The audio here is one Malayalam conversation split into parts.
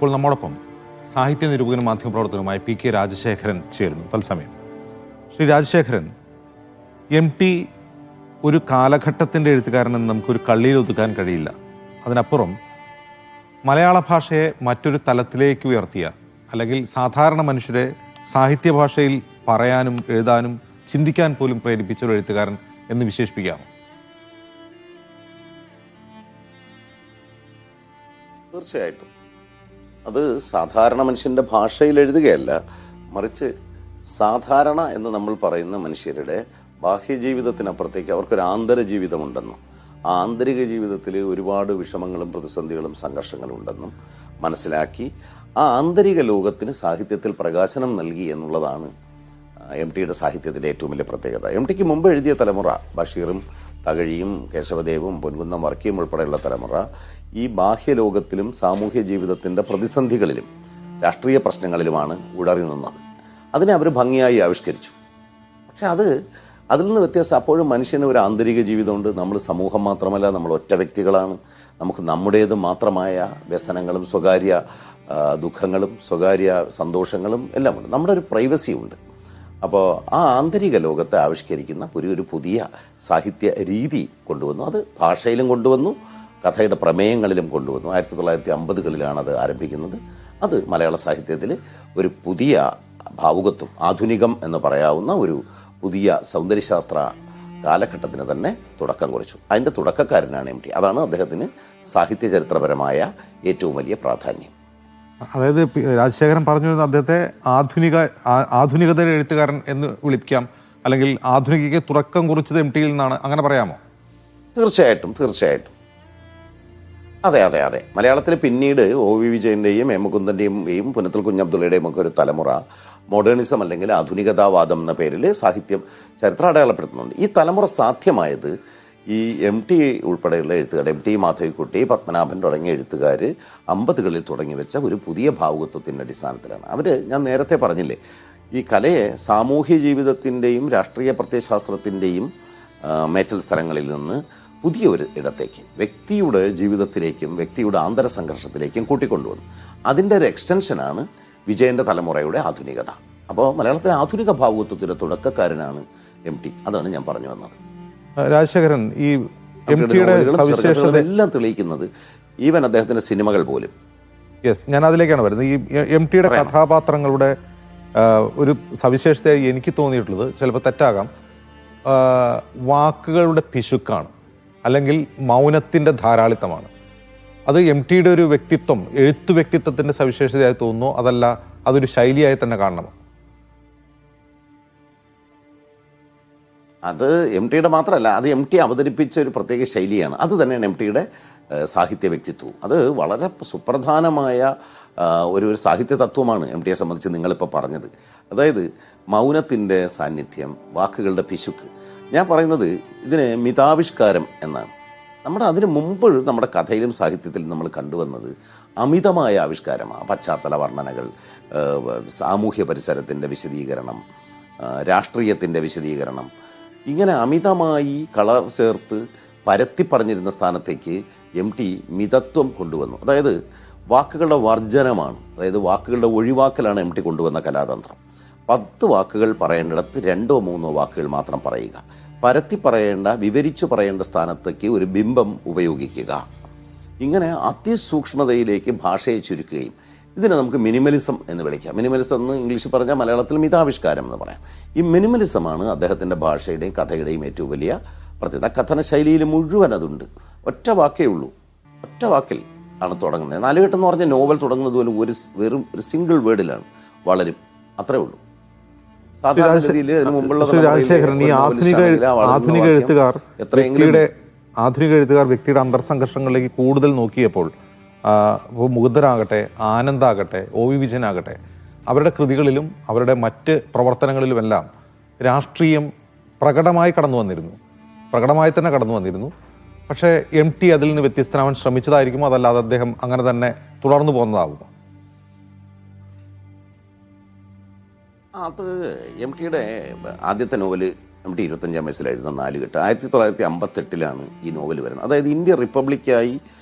ഇപ്പോൾ നമ്മോടൊപ്പം സാഹിത്യ നിരൂപകനും മാധ്യമപ്രവർത്തകനുമായ പി.കെ. രാജശേഖരൻ ചേരുന്നു തത്സമയം. ശ്രീ രാജശേഖരൻ, എം.ടി. ഒരു കാലഘട്ടത്തിൻ്റെ എഴുത്തുകാരനെന്ന് നമുക്കൊരു കള്ളിയിൽ ഒതുക്കാൻ കഴിയില്ല. അതിനപ്പുറം മലയാള ഭാഷയെ മറ്റൊരു തലത്തിലേക്ക് ഉയർത്തിയ, അല്ലെങ്കിൽ സാധാരണ മനുഷ്യരെ സാഹിത്യ ഭാഷയിൽ പറയാനും എഴുതാനും ചിന്തിക്കാൻ പോലും പ്രേരിപ്പിച്ച ഒരു എഴുത്തുകാരൻ എന്ന് വിശേഷിപ്പിക്കാമോ? തീർച്ചയായിട്ടും. അത് സാധാരണ മനുഷ്യൻ്റെ ഭാഷയിൽ എഴുതുകയല്ല, മറിച്ച് സാധാരണ എന്ന് നമ്മൾ പറയുന്ന മനുഷ്യരുടെ ബാഹ്യജീവിതത്തിനപ്പുറത്തേക്ക് അവർക്കൊരു ആന്തര ജീവിതമുണ്ടെന്നും ആ ആന്തരിക ജീവിതത്തിൽ ഒരുപാട് വിഷമങ്ങളും പ്രതിസന്ധികളും സംഘർഷങ്ങളും ഉണ്ടെന്നും മനസ്സിലാക്കി ആ ആന്തരിക ലോകത്തിന് സാഹിത്യത്തിൽ പ്രകാശനം നൽകി എന്നുള്ളതാണ് എം.ടിയുടെ സാഹിത്യത്തിൻ്റെ ഏറ്റവും വലിയ പ്രത്യേകത. എം.ടിക്ക് മുമ്പ് എഴുതിയ തലമുറ, ബഷീറും തകഴിയും കേശവദേവും പൊൻകുന്നം വർക്കിയും ഉൾപ്പെടെയുള്ള തലമുറ ഈ ബാഹ്യലോകത്തിലും സാമൂഹ്യ ജീവിതത്തിൻ്റെ പ്രതിസന്ധികളിലും രാഷ്ട്രീയ പ്രശ്നങ്ങളിലുമാണ് ഉടറി നിന്നത്. അതിനെ അവർ ഭംഗിയായി ആവിഷ്കരിച്ചു. പക്ഷെ അതിൽ നിന്ന് വ്യത്യാസം അപ്പോഴും മനുഷ്യന് ഒരു ആന്തരിക ജീവിതമുണ്ട്. നമ്മൾ സമൂഹം മാത്രമല്ല, നമ്മൾ ഒറ്റ വ്യക്തികളാണ്. നമുക്ക് നമ്മുടേത് മാത്രമായ വ്യസനങ്ങളും സ്വകാര്യ ദുഃഖങ്ങളും സ്വകാര്യ സന്തോഷങ്ങളും എല്ലാം ഉണ്ട്. നമ്മുടെ ഒരു പ്രൈവസി ഉണ്ട്. അപ്പോൾ ആ ആന്തരിക ലോകത്തെ ആവിഷ്കരിക്കുന്ന ഒരു പുതിയ സാഹിത്യ രീതി കൊണ്ടുവന്നു. അത് ഭാഷയിലും കൊണ്ടുവന്നു, കഥയുടെ പ്രമേയങ്ങളിലും കൊണ്ടുവന്നു. 1950കളിലാണ് അത് ആരംഭിക്കുന്നത്. അത് മലയാള സാഹിത്യത്തിൽ ഒരു പുതിയ ഭാവുകത്വം, ആധുനികം എന്ന് പറയാവുന്ന ഒരു പുതിയ സൗന്ദര്യശാസ്ത്ര കാലഘട്ടത്തിന് തന്നെ തുടക്കം കുറിച്ചു. അതിൻ്റെ തുടക്കക്കാരനാണ് എം.ടി. അതാണ് അദ്ദേഹത്തിന് സാഹിത്യ ചരിത്രപരമായ ഏറ്റവും വലിയ പ്രാധാന്യം. അതായത് രാജശേഖരൻ പറഞ്ഞു വരുന്ന അദ്ദേഹത്തെ ആധുനികതയുടെ എഴുത്തുകാരൻ എന്ന് വിളിക്കാം, അല്ലെങ്കിൽ ആധുനികയ്ക്ക് തുടക്കം കുറിച്ചത് എം.ടിയിൽ നിന്നാണ്, അങ്ങനെ പറയാമോ? തീർച്ചയായിട്ടും. അതെ. മലയാളത്തിൽ പിന്നീട് ഒ.വി. വിജയൻ്റെയും എം മുകുന്ദൻ്റെയും പുനത്തിൽ കുഞ്ഞബ്ദുള്ളയുടെയും ഒക്കെ ഒരു തലമുറ മോഡേണിസം അല്ലെങ്കിൽ ആധുനികതാവാദം എന്ന പേരിൽ സാഹിത്യം ചരിത്രം അടയാളപ്പെടുത്തുന്നുണ്ട്. ഈ തലമുറ സാധ്യമായത് ഈ എം.ടി. ഉൾപ്പെടെയുള്ള എഴുത്തുകാർ, എം.ടി. മാധവിക്കുട്ടി, പത്മനാഭൻ തുടങ്ങിയ എഴുത്തുകാർ 50കളിൽ തുടങ്ങി വെച്ച ഒരു പുതിയ ഭാവുകത്വത്തിൻ്റെ അടിസ്ഥാനത്തിലാണ്. ഞാൻ നേരത്തെ പറഞ്ഞില്ലേ, ഈ കലയെ സാമൂഹ്യ ജീവിതത്തിൻ്റെയും രാഷ്ട്രീയ പ്രത്യയശാസ്ത്രത്തിൻ്റെയും മേച്ചൽ സ്ഥലങ്ങളിൽ നിന്ന് പുതിയ ഒരു ഇടത്തേക്ക്, വ്യക്തിയുടെ ജീവിതത്തിലേക്കും വ്യക്തിയുടെ ആന്തര സംഘർഷത്തിലേക്കും കൂട്ടിക്കൊണ്ടുവന്നു. അതിൻ്റെ ഒരു എക്സ്റ്റൻഷനാണ് വിജയൻ്റെ തലമുറയുടെ ആധുനികത. അപ്പോൾ മലയാളത്തിലെ ആധുനിക ഭാവുകത്വത്തിൻ്റെ തുടക്കക്കാരനാണ് എം.ടി. അതാണ് ഞാൻ പറഞ്ഞു വന്നത്. രാജശേഖരൻ, ഈ എം.ടിയുടെ സവിശേഷത എല്ലാം തെളിയിക്കുന്നത് ഈവൻ അദ്ദേഹത്തിൻ്റെ സിനിമകൾ പോലും. ഞാൻ അതിലേക്കാണ് വരുന്നത്. ഈ എം.ടിയുടെ കഥാപാത്രങ്ങളുടെ ഒരു സവിശേഷതയായി എനിക്ക് തോന്നിയിട്ടുള്ളത്, ചിലപ്പോൾ തെറ്റാകാം, വാക്കുകളുടെ പിശുക്കാണ്, അല്ലെങ്കിൽ മൗനത്തിൻ്റെ ധാരാളിത്തമാണ്. അത് എം.ടിയുടെ ഒരു വ്യക്തിത്വം, എഴുത്തു വ്യക്തിത്വത്തിൻ്റെ സവിശേഷതയായി തോന്നുന്നു, അതല്ല അതൊരു ശൈലിയായി തന്നെ കാണണമോ? അത് എം.ടിയുടെ മാത്രമല്ല, അത് എം.ടി. അവതരിപ്പിച്ച ഒരു പ്രത്യേക ശൈലിയാണ്. അത് തന്നെയാണ് എം.ടിയുടെ സാഹിത്യ വ്യക്തിത്വം. അത് വളരെ സുപ്രധാനമായ ഒരു സാഹിത്യ തത്വമാണ് എം.ടിയെ സംബന്ധിച്ച് നിങ്ങളിപ്പോൾ പറഞ്ഞത്. അതായത് മൗനത്തിൻ്റെ സാന്നിധ്യം, വാക്കുകളുടെ പിശുക്ക്. ഞാൻ പറയുന്നത് ഇതിന് മിതാവിഷ്കാരം എന്നാണ്. അതിന് മുമ്പ് നമ്മുടെ കഥയിലും സാഹിത്യത്തിലും നമ്മൾ കണ്ടുവന്നത് അമിതമായ ആവിഷ്കാരമാണ്. പശ്ചാത്തല വർണ്ണനകൾ, സാമൂഹ്യ പരിസരത്തിൻ്റെ വിശദീകരണം, രാഷ്ട്രീയത്തിൻ്റെ വിശദീകരണം, ഇങ്ങനെ അമിതമായി കളർ ചേർത്ത് പരത്തി പറഞ്ഞിരുന്ന സ്ഥാനത്തേക്ക് എം.ടി. മിതത്വം കൊണ്ടുവന്നു. അതായത് വാക്കുകളുടെ വർജനമാണ്, അതായത് വാക്കുകളുടെ ഒഴിവാക്കലാണ് എം.ടി. കൊണ്ടുവന്ന കലാതന്ത്രം. 10 വാക്കുകൾ പറയേണ്ടിടത്ത് 2 or 3 വാക്കുകൾ മാത്രം പറയുക, പരത്തി പറയേണ്ട, വിവരിച്ചു പറയേണ്ട സ്ഥാനത്തേക്ക് ഒരു ബിംബം ഉപയോഗിക്കുക. ഇങ്ങനെ അതിസൂക്ഷ്മതയിലേക്ക് ഭാഷയെ ചുരുക്കുകയും, ഇതിനെ നമുക്ക് മിനിമലിസം എന്ന് വിളിക്കാം. മിനിമലിസം എന്ന് ഇംഗ്ലീഷിൽ പറഞ്ഞാൽ മലയാളത്തിൽ മിതാവിഷ്കാരം എന്ന് പറയാം. ഈ മിനിമലിസമാണ് അദ്ദേഹത്തിൻ്റെ ഭാഷയുടെയും കഥയുടെയും ഏറ്റവും വലിയ പ്രത്യേകത. കഥന ശൈലിയിൽ മുഴുവൻ അതുണ്ട്. ഒറ്റ വാക്കേ ഉള്ളൂ, ഒറ്റ വാക്കിൽ ആണ് തുടങ്ങുന്നത്. നാലുകെട്ട് എന്ന് പറഞ്ഞ നോവൽ തുടങ്ങുന്നത് പോലും വെറും ഒരു സിംഗിൾ വേർഡിലാണ്, വളരും, അത്രേ ഉള്ളൂ. രാജശേഖരൻ, ഈ ആധുനിക എഴുത്തുകാർ വ്യക്തിയുടെ അന്തർസംഘർഷങ്ങളിലേക്ക് കൂടുതൽ നോക്കിയപ്പോൾ, മുകുന്ദനാകട്ടെ, ആനന്ദാകട്ടെ, ഒ.വി. വിജയനാകട്ടെ, അവരുടെ കൃതികളിലും അവരുടെ മറ്റ് പ്രവർത്തനങ്ങളിലുമെല്ലാം രാഷ്ട്രീയം പ്രകടമായി തന്നെ കടന്നു വന്നിരുന്നു. പക്ഷേ എം.ടി. അതിൽ നിന്ന് വ്യത്യസ്തനാവാൻ ശ്രമിച്ചതായിരിക്കുമോ, അതല്ലാതെ അദ്ദേഹം അങ്ങനെ തന്നെ തുടർന്നു പോകുന്നതാകുമോ? അത് എം.ടിയുടെ ആദ്യത്തെ നോവൽ എം.ടി 25-ാം വയസ്സിലായിരുന്നു, നാലുകെട്ട്. 1958 ഈ നോവൽ വരുന്നത്. അതായത് ഇന്ത്യ റിപ്പബ്ലിക്കായി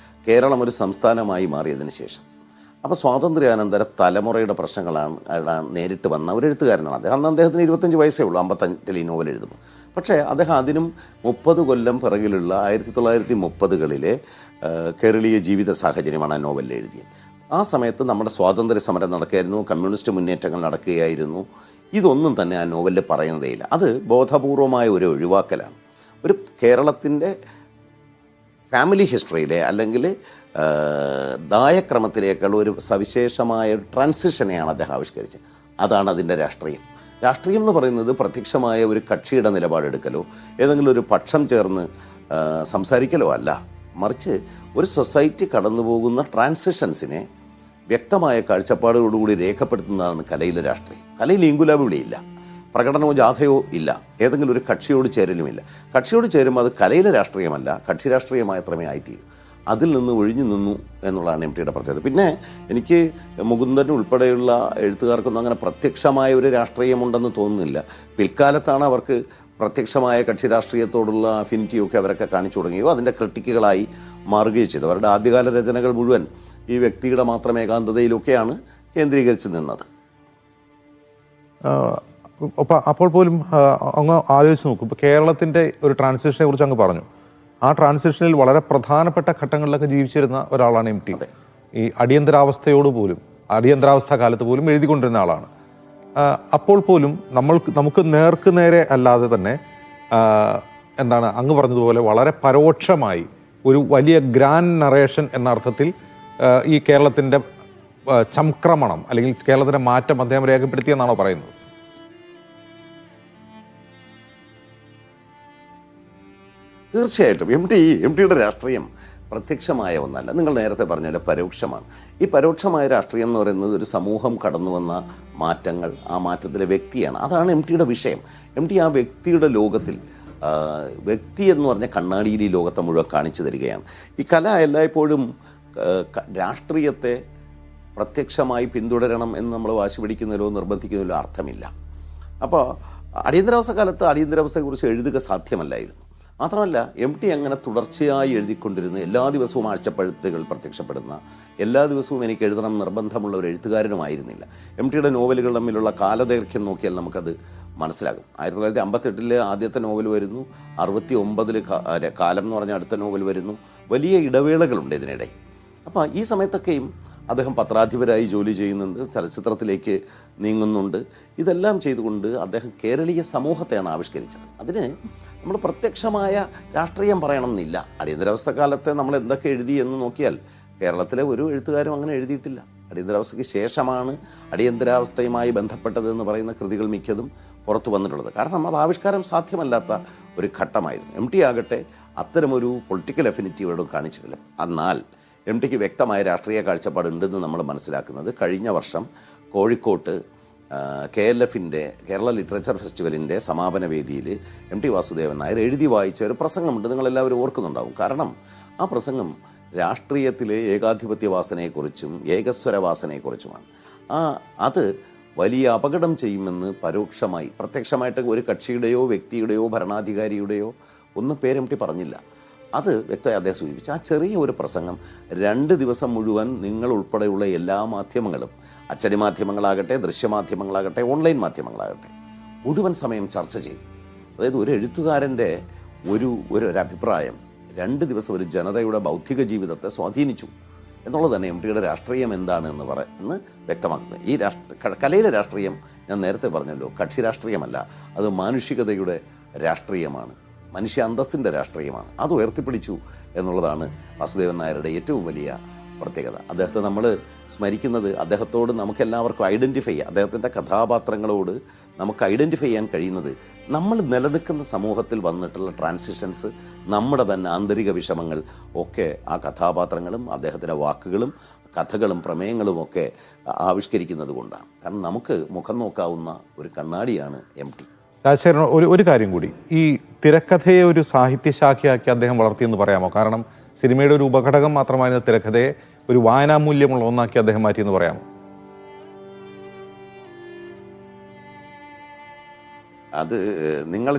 കേരളം ഒരു സംസ്ഥാനമായി മാറിയതിന് ശേഷം അപ്പോൾ സ്വാതന്ത്ര്യാനന്തര തലമുറയുടെ പ്രശ്നങ്ങളാണ് നേരിട്ട് വന്ന ഒരു എഴുത്തുകാരനാണ് അദ്ദേഹം. അന്ന് അദ്ദേഹത്തിന് 25 വയസ്സേ ഉള്ളൂ 55 ഈ നോവൽ എഴുതുന്നു. പക്ഷേ അദ്ദേഹം അതിനും 30 കൊല്ലം പിറകിലുള്ള 1930കളിലെ കേരളീയ ജീവിത സാഹചര്യമാണ് ആ നോവലിൽ എഴുതിയത്. ആ സമയത്ത് നമ്മുടെ സ്വാതന്ത്ര്യ സമരം നടക്കുകയായിരുന്നു, കമ്മ്യൂണിസ്റ്റ് മുന്നേറ്റങ്ങൾ നടക്കുകയായിരുന്നു. ഇതൊന്നും തന്നെ ആ നോവലിൽ പറയുന്നതേയില്ല. അത് ബോധപൂർവമായ ഒരു ഒഴിവാക്കലാണ്. ഒരു കേരളത്തിൻ്റെ ഫാമിലി ഹിസ്റ്ററിയിലെ അല്ലെങ്കിൽ ദായക്രമത്തിലേക്കുള്ള ഒരു സവിശേഷമായ ട്രാൻസിഷനെയാണ് അദ്ദേഹം ആവിഷ്കരിച്ചത്. അതാണ് അതിൻ്റെ രാഷ്ട്രീയം. രാഷ്ട്രീയം എന്ന് പറയുന്നത് പ്രത്യക്ഷമായ ഒരു കക്ഷിയുടെ നിലപാടെടുക്കലോ ഏതെങ്കിലും ഒരു പക്ഷം ചേർന്ന് സംസാരിക്കലോ അല്ല, മറിച്ച് ഒരു സൊസൈറ്റി കടന്നു പോകുന്ന ട്രാൻസിഷൻസിനെ വ്യക്തമായ കാഴ്ചപ്പാടുകളോടുകൂടി രേഖപ്പെടുത്തുന്നതാണ് കലയിലെ രാഷ്ട്രീയം. കലയിൽ ഇങ്കുലാബ് വിളിയില്ല, പ്രകടനമോ ജാഥയോ ഇല്ല, ഏതെങ്കിലും ഒരു കക്ഷിയോട് ചേരലുമില്ല. കക്ഷിയോട് ചേരുമ്പോൾ അത് കലയിലെ രാഷ്ട്രീയമല്ല, കക്ഷി രാഷ്ട്രീയമാത്രമേ ആയിത്തീരും. അതിൽ നിന്ന് ഒഴിഞ്ഞു നിന്നു എന്നുള്ളതാണ് എം ടിയുടെ പ്രത്യേകത. പിന്നെ എനിക്ക് മുകുന്ദൻ ഉൾപ്പെടെയുള്ള എഴുത്തുകാർക്കൊന്നും അങ്ങനെ പ്രത്യക്ഷമായ ഒരു രാഷ്ട്രീയമുണ്ടെന്ന് തോന്നുന്നില്ല. പിൽക്കാലത്താണ് അവർക്ക് പ്രത്യക്ഷമായ കക്ഷി രാഷ്ട്രീയത്തോടുള്ള അഫിനിറ്റിയൊക്കെ അവരൊക്കെ കാണിച്ചു തുടങ്ങിയോ അതിൻ്റെ ക്രിട്ടിക്കുകളായി മാറുകയോ ചെയ്തു. അവരുടെ ആദ്യകാല രചനകൾ മുഴുവൻ ഈ വ്യക്തിയുടെ മാത്രം ഏകാന്തതയിലൊക്കെയാണ് കേന്ദ്രീകരിച്ച് നിന്നത്. അപ്പോൾ പോലും അങ്ങ് ആലോചിച്ച് നോക്കും, ഇപ്പോൾ കേരളത്തിൻ്റെ ഒരു ട്രാൻസിഷനെ കുറിച്ച് അങ്ങ് പറഞ്ഞു. ആ ട്രാൻസിഷനിൽ വളരെ പ്രധാനപ്പെട്ട ഘട്ടങ്ങളിലൊക്കെ ജീവിച്ചിരുന്ന ഒരാളാണ് എം ടി. ഈ അടിയന്തരാവസ്ഥ കാലത്ത് പോലും എഴുതിക്കൊണ്ടിരുന്ന ആളാണ്. അപ്പോൾ പോലും നമുക്ക് നേർക്ക് നേരെ അല്ലാതെ തന്നെ അങ്ങ് പറഞ്ഞതുപോലെ വളരെ പരോക്ഷമായി ഒരു വലിയ ഗ്രാൻഡ് നറേഷൻ എന്ന അർത്ഥത്തിൽ ഈ കേരളത്തിൻ്റെ ചംക്രമണം അല്ലെങ്കിൽ കേരളത്തിൻ്റെ മാറ്റം അദ്ദേഹം രേഖപ്പെടുത്തിയെന്നാണോ പറയുന്നത്? തീർച്ചയായിട്ടും എം ടിയുടെ രാഷ്ട്രീയം പ്രത്യക്ഷമായ ഒന്നല്ല, നിങ്ങൾ നേരത്തെ പറഞ്ഞ പരോക്ഷമാണ്. ഈ പരോക്ഷമായ രാഷ്ട്രീയം എന്ന് പറയുന്നത് ഒരു സമൂഹം കടന്നു വന്ന മാറ്റങ്ങൾ, ആ മാറ്റത്തിലെ വ്യക്തിയാണ്. അതാണ് എം ടിയുടെ വിഷയം. എം ടി ആ വ്യക്തിയുടെ ലോകത്തിൽ, വ്യക്തി എന്ന് പറഞ്ഞ കണ്ണാടിയിൽ ഈ ലോകത്തെ മുഴുവൻ കാണിച്ചു തരികയാണ്. ഈ കല എല്ലായ്പ്പോഴും രാഷ്ട്രീയത്തെ പ്രത്യക്ഷമായി പിന്തുടരണം എന്ന് നമ്മൾ വാശി പിടിക്കുന്നതിലോ നിർബന്ധിക്കുന്നതിലോ അർത്ഥമില്ല. അപ്പോൾ അടിയന്തരാവസ്ഥ കാലത്ത് അടിയന്തരാവസ്ഥയെക്കുറിച്ച് എഴുതുക സാധ്യമല്ലായിരുന്നു. മാത്രമല്ല എം ടി അങ്ങനെ തുടർച്ചയായി എഴുതിക്കൊണ്ടിരുന്ന, എല്ലാ ദിവസവും ആഴ്ചപ്പഴുത്തുകൾ പ്രത്യക്ഷപ്പെടുന്ന, എല്ലാ ദിവസവും എനിക്ക് എഴുതണം നിർബന്ധമുള്ള ഒരു എഴുത്തുകാരനുമായിരുന്നില്ല. എം ടിയുടെ നോവലുകൾ തമ്മിലുള്ള കാലദൈർഘ്യം നോക്കിയാൽ നമുക്കത് മനസ്സിലാകും. 1958 ആദ്യത്തെ നോവൽ വരുന്നു, 69 കാലം എന്ന് പറഞ്ഞ അടുത്ത നോവൽ വരുന്നു. വലിയ ഇടവേളകളുണ്ട് ഇതിനിടയിൽ. അപ്പോൾ ഈ സമയത്തൊക്കെയും അദ്ദേഹം പത്രാധിപരായി ജോലി ചെയ്യുന്നുണ്ട്, ചലച്ചിത്രത്തിലേക്ക് നീങ്ങുന്നുണ്ട്. ഇതെല്ലാം ചെയ്തുകൊണ്ട് അദ്ദേഹം കേരളീയ സമൂഹത്തെയാണ് ആവിഷ്കരിച്ചത്. അതിന് നമ്മൾ പ്രത്യക്ഷമായ രാഷ്ട്രീയം പറയണം എന്നില്ല. അടിയന്തരാവസ്ഥ കാലത്തെ നമ്മൾ എന്തൊക്കെ എഴുതി എന്ന് നോക്കിയാൽ കേരളത്തിലെ ഒരു എഴുത്തുകാരും അങ്ങനെ എഴുതിയിട്ടില്ല. അടിയന്തരാവസ്ഥയ്ക്ക് ശേഷമാണ് അടിയന്തരാവസ്ഥയുമായി ബന്ധപ്പെട്ടതെന്ന് പറയുന്ന കൃതികൾ മിക്കതും പുറത്തു വന്നിട്ടുള്ളത്. കാരണം അത് ആവിഷ്കാരം സാധ്യമല്ലാത്ത ഒരു ഘട്ടമായിരുന്നു. എം ടി ആകട്ടെ അത്തരമൊരു പൊളിറ്റിക്കൽ അഫിനിറ്റിയോടും കാണിച്ചിട്ടില്ല. എന്നാൽ എം ടിക്ക് വ്യക്തമായ രാഷ്ട്രീയ കാഴ്ചപ്പാടുണ്ടെന്ന് നമ്മൾ മനസ്സിലാക്കുന്നത് കഴിഞ്ഞ വർഷം കോഴിക്കോട്ട് KLFൻ്റെ കേരള ലിറ്ററേച്ചർ ഫെസ്റ്റിവലിൻ്റെ സമാപന വേദിയിൽ എം ടി വാസുദേവൻ നായർ എഴുതി വായിച്ച ഒരു പ്രസംഗമുണ്ട്. നിങ്ങളെല്ലാവരും ഓർക്കുന്നുണ്ടാവും. കാരണം ആ പ്രസംഗം രാഷ്ട്രീയത്തിലെ ഏകാധിപത്യ വാസനയെക്കുറിച്ചും ഏകസ്വര വാസനയെക്കുറിച്ചുമാണ്. അത് വലിയ അപകടം ചെയ്യുമെന്ന് പരോക്ഷമായി, പ്രത്യക്ഷമായിട്ട് ഒരു കക്ഷിയുടെയോ വ്യക്തിയുടെയോ ഭരണാധികാരിയുടെയോ ഒന്നും പേര് എം ടി പറഞ്ഞില്ല. അത് വ്യക്തമായി അദ്ദേഹം സൂചിപ്പിച്ചു. ആ ചെറിയ ഒരു പ്രസംഗം 2 ദിവസം മുഴുവൻ നിങ്ങൾ ഉൾപ്പെടെയുള്ള എല്ലാ മാധ്യമങ്ങളും, അച്ചടി മാധ്യമങ്ങളാകട്ടെ, ദൃശ്യമാധ്യമങ്ങളാകട്ടെ, ഓൺലൈൻ മാധ്യമങ്ങളാകട്ടെ, മുഴുവൻ സമയം ചർച്ച ചെയ്തു. അതായത് ഒരു എഴുത്തുകാരൻ്റെ ഒരു അഭിപ്രായം 2 ദിവസം ഒരു ജനതയുടെ ബൗദ്ധിക ജീവിതത്തെ സ്വാധീനിച്ചു എന്നുള്ളത് തന്നെ എം ടിയുടെ രാഷ്ട്രീയം എന്താണ് എന്ന് വ്യക്തമാക്കുന്നത്. ഈ കലയിലെ രാഷ്ട്രീയം ഞാൻ നേരത്തെ പറഞ്ഞല്ലോ, കക്ഷി രാഷ്ട്രീയമല്ല, അത് മാനുഷികതയുടെ രാഷ്ട്രീയമാണ്, മനുഷ്യ അന്തസ്സിൻ്റെ രാഷ്ട്രീയമാണ്. അത് ഉയർത്തിപ്പിടിച്ചു എന്നുള്ളതാണ് വാസുദേവൻ നായരുടെ ഏറ്റവും വലിയ പ്രത്യേകത. അദ്ദേഹത്തെ നമ്മൾ സ്മരിക്കുന്നത്, അദ്ദേഹത്തോട് നമുക്കെല്ലാവർക്കും ഐഡൻറ്റിഫൈ ചെയ്യാം, അദ്ദേഹത്തിൻ്റെ കഥാപാത്രങ്ങളോട് നമുക്ക് ഐഡൻറ്റിഫൈ ചെയ്യാൻ കഴിയുന്നത് നമ്മൾ നിലനിൽക്കുന്ന സമൂഹത്തിൽ വന്നിട്ടുള്ള ട്രാൻസിഷൻസ്, നമ്മുടെ തന്നെ ആന്തരിക വിഷമങ്ങൾ ഒക്കെ ആ കഥാപാത്രങ്ങളും അദ്ദേഹത്തിൻ്റെ വാക്കുകളും കഥകളും പ്രമേയങ്ങളും ഒക്കെ ആവിഷ്കരിക്കുന്നത് കൊണ്ടാണ്. കാരണം നമുക്ക് മുഖം നോക്കാവുന്ന ഒരു കണ്ണാടിയാണ് എം ടി. രാജശേഖരൻ, ഒരു കാര്യം കൂടി, ഈ തിരക്കഥയെ ഒരു സാഹിത്യശാഖയാക്കി അദ്ദേഹം വളർത്തിയെന്ന് പറയാമോ? കാരണം സിനിമയുടെ ഒരു ഉപഘടകം മാത്രമായിരുന്ന തിരക്കഥയെ ഒരു വായനാമൂല്യമുള്ള ഒന്നാക്കി അദ്ദേഹം മാറ്റിയെന്ന് പറയാമോ? അത് നിങ്ങൾ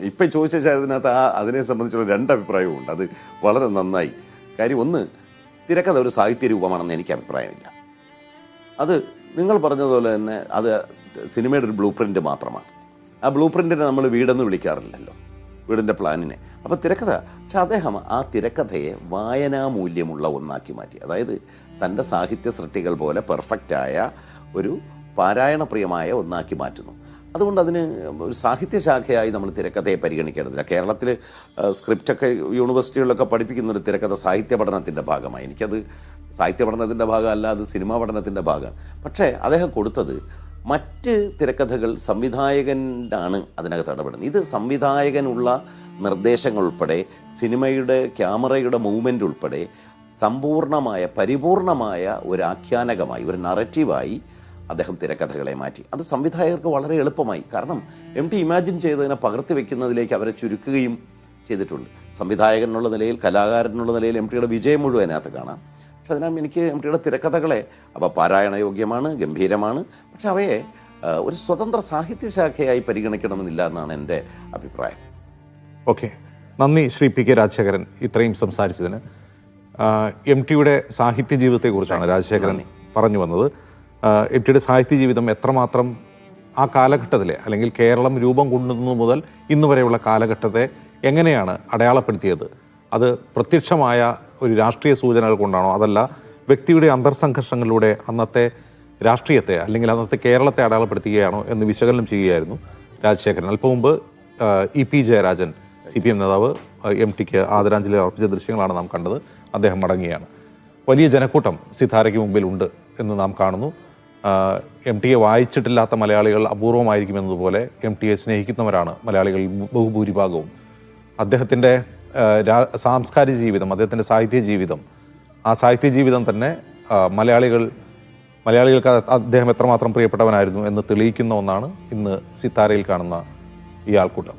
ഇപ്പം ചോദിച്ച അതിനകത്ത് അതിനെ സംബന്ധിച്ചുള്ള 2 അഭിപ്രായവും ഉണ്ട്. അത് വളരെ നന്നായി. കാര്യം ഒന്ന്, തിരക്കഥ ഒരു സാഹിത്യ രൂപമാണെന്ന് എനിക്ക് അഭിപ്രായമില്ല. അത് നിങ്ങൾ പറഞ്ഞതുപോലെ തന്നെ അത് സിനിമയുടെ ഒരു ബ്ലൂ പ്രിൻ്റ് മാത്രമാണ്. ആ ബ്ലൂ പ്രിൻറ്റിനെ നമ്മൾ വീടെന്ന് വിളിക്കാറില്ലല്ലോ, വീടിൻ്റെ പ്ലാനിനെ. അപ്പോൾ തിരക്കഥ, പക്ഷെ അദ്ദേഹം ആ തിരക്കഥയെ വായനാമൂല്യമുള്ള ഒന്നാക്കി മാറ്റി. അതായത് തൻ്റെ സാഹിത്യ സൃഷ്ടികൾ പോലെ പെർഫെക്റ്റായ ഒരു പാരായണപ്രിയമായ ഒന്നാക്കി മാറ്റുന്നു. അതുകൊണ്ട് അതിന് ഒരു സാഹിത്യശാഖയായി നമ്മൾ തിരക്കഥയെ പരിഗണിക്കേണ്ടതില്ല. കേരളത്തിൽ സ്ക്രിപ്റ്റൊക്കെ യൂണിവേഴ്സിറ്റികളിലൊക്കെ പഠിപ്പിക്കുന്നൊരു തിരക്കഥ സാഹിത്യ പഠനത്തിൻ്റെ ഭാഗമായി. എനിക്കത് സാഹിത്യ പഠനത്തിൻ്റെ ഭാഗമല്ല, അത് സിനിമാ പഠനത്തിൻ്റെ ഭാഗമാണ്. പക്ഷേ അദ്ദേഹം കൊടുത്തത് മറ്റ് തിരക്കഥകൾ സംവിധായകനാണ് അതിനകത്ത് ഇടപെടുന്നത്. ഇത് സംവിധായകനുള്ള നിർദ്ദേശങ്ങൾ ഉൾപ്പെടെ സിനിമയുടെ ക്യാമറയുടെ മൂവ്മെൻ്റ് ഉൾപ്പെടെ സമ്പൂർണമായ പരിപൂർണമായ ഒരു ആഖ്യാനകമായി, ഒരു നറേറ്റീവായി അദ്ദേഹം തിരക്കഥകളെ മാറ്റി. അത് സംവിധായകർക്ക് വളരെ എളുപ്പമായി. കാരണം MT ഇമാജിൻ ചെയ്തതിനെ പകർത്തി വയ്ക്കുന്നതിലേക്ക് അവരെ ചുരുക്കുകയും ചെയ്തിട്ടുണ്ട്. സംവിധായകൻ എന്നുള്ള നിലയിൽ, കലാകാരൻ എന്നുള്ള നിലയിൽ MTയുടെ വിജയം മുഴുവൻ അതിനകത്ത് കാണാം. പക്ഷെ അതിനാൽ എനിക്ക് MTയുടെ തിരക്കഥകളെ അവ പാരായണയോഗ്യമാണ്, ഗംഭീരമാണ്. പക്ഷെ അവയെ ഒരു സ്വതന്ത്ര സാഹിത്യശാഖയായി പരിഗണിക്കണമെന്നില്ല എന്നാണ് എൻ്റെ അഭിപ്രായം. ഓക്കെ, നന്ദി ശ്രീ PK രാജശേഖരൻ ഇത്രയും സംസാരിച്ചതിന്. MTയുടെ സാഹിത്യ ജീവിതത്തെക്കുറിച്ചാണ് രാജശേഖരൻ പറഞ്ഞു വന്നത്. MTയുടെ സാഹിത്യ ജീവിതം എത്രമാത്രം ആ കാലഘട്ടത്തിലെ, അല്ലെങ്കിൽ കേരളം രൂപം കൊണ്ടുവന്നു മുതൽ ഇന്നു വരെയുള്ള കാലഘട്ടത്തെ എങ്ങനെയാണ് അടയാളപ്പെടുത്തിയത്, അത് പ്രത്യക്ഷമായ ഒരു രാഷ്ട്രീയ സൂചനകൾ കൊണ്ടാണോ അതല്ല വ്യക്തിയുടെ അന്തർസംഘർഷങ്ങളിലൂടെ അന്നത്തെ രാഷ്ട്രീയത്തെ അല്ലെങ്കിൽ അന്നത്തെ കേരളത്തെ അടയാളപ്പെടുത്തുകയാണോ എന്ന് വിശകലനം ചെയ്യുകയായിരുന്നു രാജശേഖരൻ. അല്പം മുമ്പ് EP ജയരാജൻ CPM നേതാവ് MTക്ക് ആദരാഞ്ജലി അർപ്പിച്ച ദൃശ്യങ്ങളാണ് നാം കണ്ടത്. അദ്ദേഹം മടങ്ങുകയാണ്. വലിയ ജനക്കൂട്ടം സിതാരയ്ക്ക് മുമ്പിലുണ്ട് എന്ന് നാം കാണുന്നു. MTയെ വായിച്ചിട്ടില്ലാത്ത മലയാളികൾ അപൂർവമായിരിക്കുമെന്നതുപോലെ MTയെ സ്നേഹിക്കുന്നവരാണ് മലയാളികൾ ബഹുഭൂരിഭാഗവും. അദ്ദേഹത്തിൻ്റെ സാംസ്കാരിക ജീവിതം, അദ്ദേഹത്തിൻ്റെ സാഹിത്യ ജീവിതം, ആ സാഹിത്യ ജീവിതം തന്നെ മലയാളികൾക്ക് അദ്ദേഹം എത്രമാത്രം പ്രിയപ്പെട്ടവനായിരുന്നു എന്ന് തെളിയിക്കുന്ന ഒന്നാണ് ഇന്ന് സിത്താരയിൽ കാണുന്ന ഈ ആൾക്കൂട്ടം.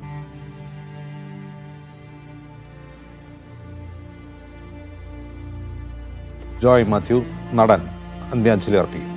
ജോയ് മാത്യു, നടൻ, അന്ത്യാഞ്ജലി അർപ്പിക്കും.